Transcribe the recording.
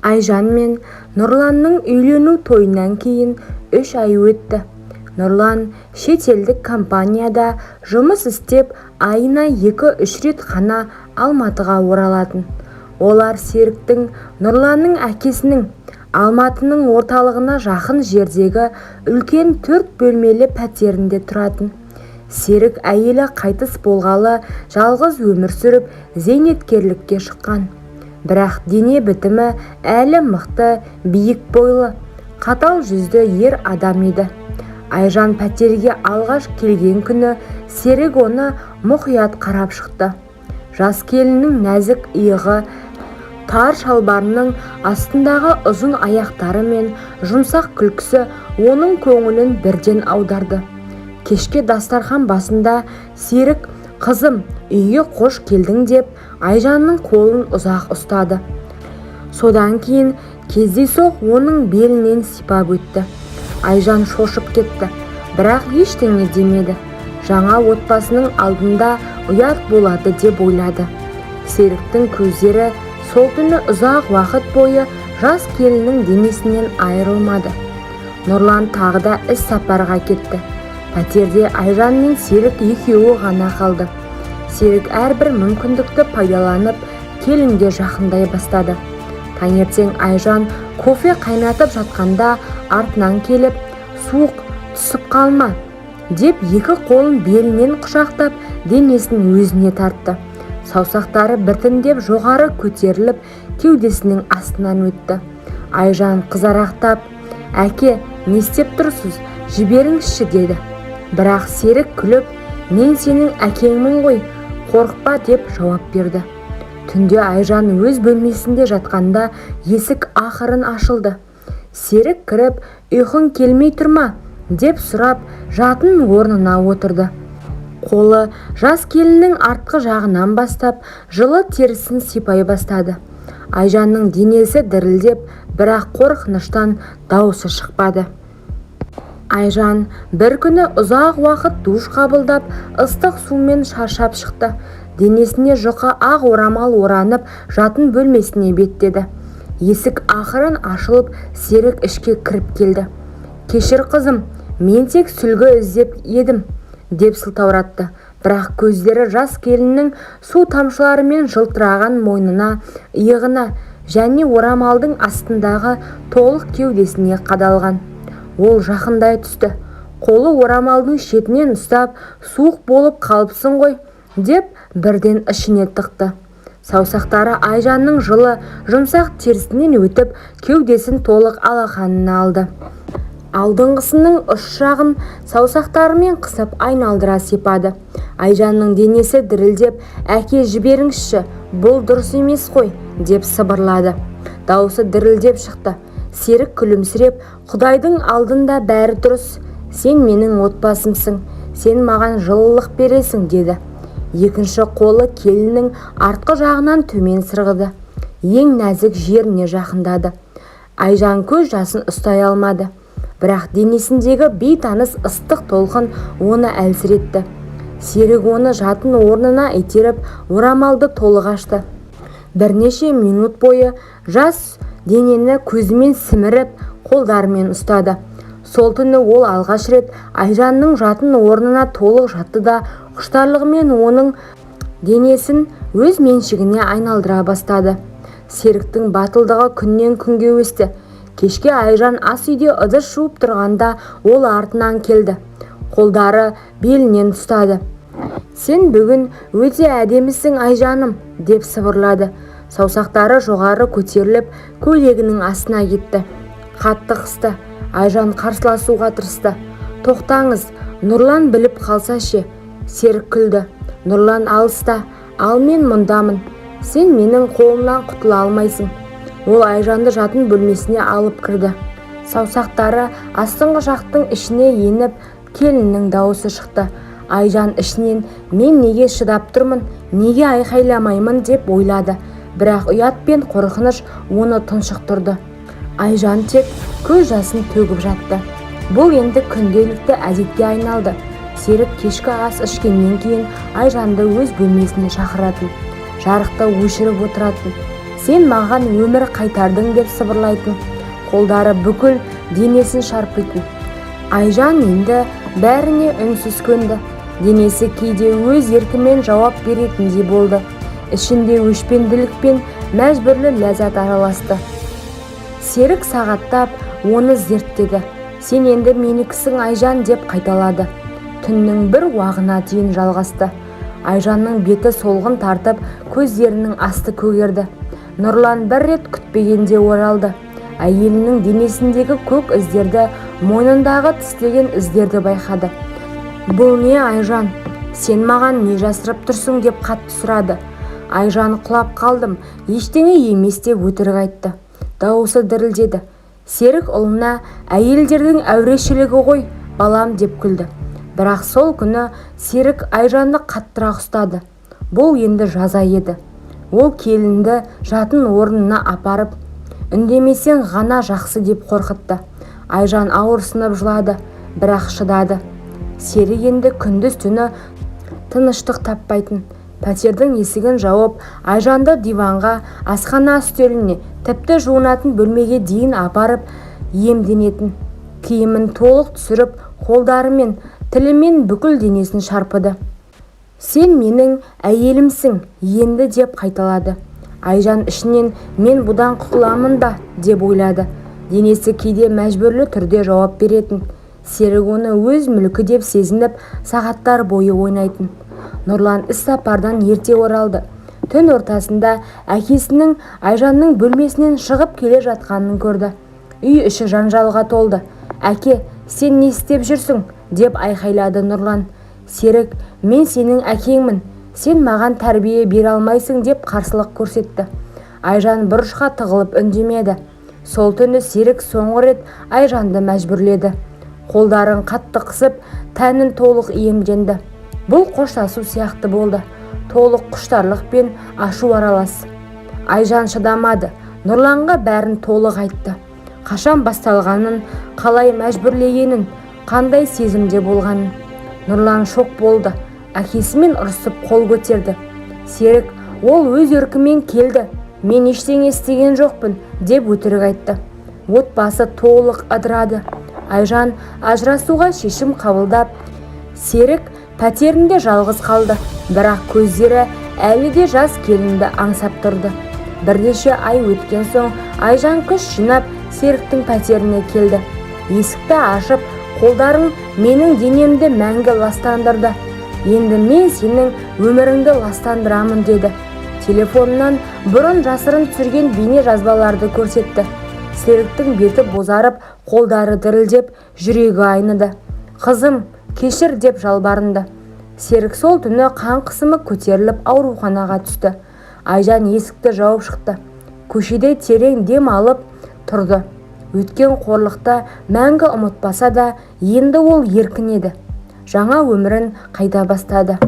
Айжан мен Нұрланның үйлену тойынан кейін 3 ай өтті. Нұрлан шетелдік компанияда жұмыс істеп, айына 2-3 рет қана Алматыға оралатын. Олар Серіктің Нұрланның әкесінің Алматының орталығына жақын жердегі үлкен 4 бөлмелі пәтерінде тұратын. Серік әйелі қайтыс болғалы жалғыз өмір сүріп, зейнеткерлікке шыққан. Бірақ дене бітімі әлі мықты, биік бойлы, қатал жүзді ер адам еді. Айжан пәтерге алғаш келген күні Серік оны мұқият қарап шықты. Жас келіннің нәзік иығы, тар шалбарының астындағы ұзын аяқтары мен жұмсақ күлкісі оның көңілін бірден аударды. Кешке дастархан басында Серік «Қызым, үйге қош келдің» деп Айжанның қолын ұзақ ұстады. Содан кейін кездейсоқ оның белінен сипап өтті. Айжан шошып кетті, бірақ ештеңе демеді. Жаңа отбасының алдында ұят болады деп ойлады. Серіктің көздері сол түні ұзақ уақыт бойы жас келіннің денесінен айырылмады. Нұрлан тағы да іс сапарға кетті. Пәтерде Айжан мен Серік екеуі ғана қалды. Серік әрбір мүмкіндікті пайдаланып, келінге жақындай бастады. Таңертең Айжан кофе қайнатып жатқанда артынан келіп, «Суық түсіп қалма» деп екі қолын белінен құшақтап, денесін өзіне тартты. Саусақтары біртіндеп жоғары көтеріліп, кеудесінің астынан өтті. Айжан қызарақтап, «Әке, не істеп тұрсыз? Жіберіңізші» деді. Бірақ Серік күліп, «Мен сенің әкеңмін ғой, қорықпа» деп жауап берді. Түнде Айжан өз бөлмесінде жатқанда есік ақырын ашылды. Серік кіріп, «Ұйқың келмей тұрма?» деп сұрап, жатын орнына отырды. Қолы жас келіннің артқы жағынан бастап, жылы терісін сипай бастады. Айжанның денесі дірілдеп, бірақ қорқыныштан дауысы шықпады. Айжан бір күні ұзақ уақыт душ қабылдап, ыстық сумен шаршап шықты. Денесіне жұқа ақ орамал оранып, жатын бөлмесіне беттеді. Есік ақырын ашылып, Серік ішке кіріп келді. «Кешір қызым, мен тек сүлгі іздеп едім» деп сылтауратты. Бірақ көздері жас келіннің су тамшыларымен жылтыраған мойнына, иығына және орамалдың астындағы толық кеудесіне қадалған. Ол жақындай түсті. Қолы орамалдың шетінен ұстап, «Суық болып қалыпсың ғой» деп бірден ішіне тықты. Саусақтары Айжанның жылы, жұмсақ терісінен өтіп, кеудесін толық алақанына алды. Алдыңғысының ұш жағын саусақтарымен қысып айналдыра сипады. Айжанның денесі дірілдеп, «Әке, жіберіңізші, бұл дұрыс емес қой» деп сыбырлады. Дауысы дірілдеп шықты. Серік күлімсіреп, «Құдайдың алдында бәрі дұрыс. Сен менің отбасымсың, сен маған жылылық бересің» деді. Екінші қолы келіннің артқы жағынан төмен сырғыды. Ең нәзік жеріне жақындады. Айжан көз жасын ұстай алмады. Бірақ денесіндегі бейтаныс ыстық толқын оны әлсіретті. Серік оны жатын орнына итеріп, орамалды толық ашты. Бірнеше минут бойы жас денені көзімен сіміріп, қолдарымен ұстады. Сол түні ол алғаш рет Айжанның жатын орнына толық жатты да, құштарлығымен оның денесін өз меншігіне айналдыра бастады. Серіктің батылдығы күннен күнге өсті. Кешке Айжан ас үйде ыдыс жуып тұрғанда ол артынан келді. Қолдары белінен ұстады. «Сен бүгін өте әдемісің, Айжаным» деп сыбырлады. Саусақтары жоғары көтеріліп, көйлегінің астына кетті. Қатты қысты. Айжан қарсыласуға тырысты. «Тоқтаңыз, Нұрлан біліп қалса ше?» Серік күлді. «Нұрлан алыста, ал мен мұндамын. Сен менің қолымнан құтыла алмайсың». Ол Айжанды жатын бөлмесіне алып кірді. Саусақтары астыңғы жақтың ішіне еніп, келіннің дауысы шықты. Айжан ішінен «Мен неге шыдап тұрмын, неге айқайламаймын» деп ойлады. Бірақ ұят пен қорқыныш оны тұншықтырды. Айжан тек көз жасын төгіп жатты. Бұл енді күнделікті әдетке айналды. Серік кешкі ас ішкеннен кейін Айжанды өз бөлмесіне шақыратын. Жарықты өшіріп отыратын. сен маған өмір қайтардың деп сыбырлайтын, қолдары бүкіл денесін шарпитын. Айжан енді бәріне үнсіз көнді. Денесі кейде өз еркімен жауап беретіндей болды. Ішінде өшпенділік пен мәжбүрлі ләззат араласты. Серік сағаттап оны зерттеді. Сен енді менікісің Айжан деп қайталады. Түннің бір уағына дейін жалғасты. Айжанның беті солғын тартып, көздерінің асты көгерді. Нұрлан бір рет күтпегенде оралды. Әйелінің денесіндегі көк іздерді, мойнындағы тістеген іздерді байқады. Бұл не, Айжан? Сен маған не жасырып тұрсың деп қатты сұрады. Айжан құлап қалдым, ештеңе емес деп өтірік айтты. Дауысы дірілдеді. Серік ұлына әйелдердің әурешілігі ғой, балам деп күлді. Бірақ сол күні Серік Айжанды қаттырақ ұстады. Бұл енді жаза еді. Ол келінді жатын орнына апарып, үндемесең ғана жақсы деп қорқытты. Айжан ауырсынып жылады, бірақ шыдады. Серік енді күндіз түні тыныштық таппайтын. Пәтердің есігін жауып, Айжанды диванға, асхана үстеліне, тіпті жуынатын бөлмеге дейін апарып емденетін. Киімін толық түсіріп, қолдарымен, тілімен бүкіл денесін шарпыды. Сен менің әйелімсің енді деп қайталады. Айжан ішінен мен бұдан құтыламын ба деп ойлады. Денесі кейде мәжбүрлі түрде жауап беретін. Серік оны өз мүлкі деп сезініп, сағаттар бойы ойнайтын. Нұрлан іс сапардан ерте оралды. Түн ортасында әкесінің Айжанның бөлмесінен шығып келе жатқанын көрді. Үй іші жанжалға толды. Әке, сен не істеп жүрсің? Деп айқайлады Нұрлан. Серік, мен сенің әкеңмін. Сен маған тәрбие бере алмайсың деп қарсылық көрсетті. Айжан бұрышқа тығылып үндемеді. Сол түні Серік соңғы рет Айжанды мәжбүрледі. Қолдарын қатты қысып, тәнін толық иемденді. Бұл қоштасу сияқты болды. Толық құштарлық пен ашу аралас. Айжан шыдамады. Нұрланға бәрін толық айтты. Қашан басталғанын, қалай мәжбүрлегенін, қандай сезімде болғанын. Нұрлан шок болды. Әкесімен ұрысып қол көтерді. Серік, ол өз еркімен келді. Мен ештеңе істеген жоқпын деп өтірік айтты. Отбасы толық ыдырады. Айжан ажырасуға шешім қабылдап, Серік пәтерінде жалғыз қалды. Бірақ көздері әлі де жас келінді аңсап тұрды. Бірнеше ай өткен соң Айжан күш жинап Серіктің пәтеріне келді. Есікті ашып, қолдарың менің денемді мәңгі ластандырды. Енді мен сенің өміріңді ластандырамын деді. Телефонынан бұрын жасырын түсірген бейне жазбаларды көрсетті. Серіктің беті бозарып, қолдары дірілдеп, жүрегі айныды. Қызым, кешір деп жалбарынды. Серік сол түні қан қысымы көтеріліп ауруханаға түсті. Айжан есікті жауып шықты. Көшеде терең дем алып тұрды. Өткен қорлықта мәңгі ұмытпаса да, енді ол еркін еді. Жаңа өмірін қайта бастады.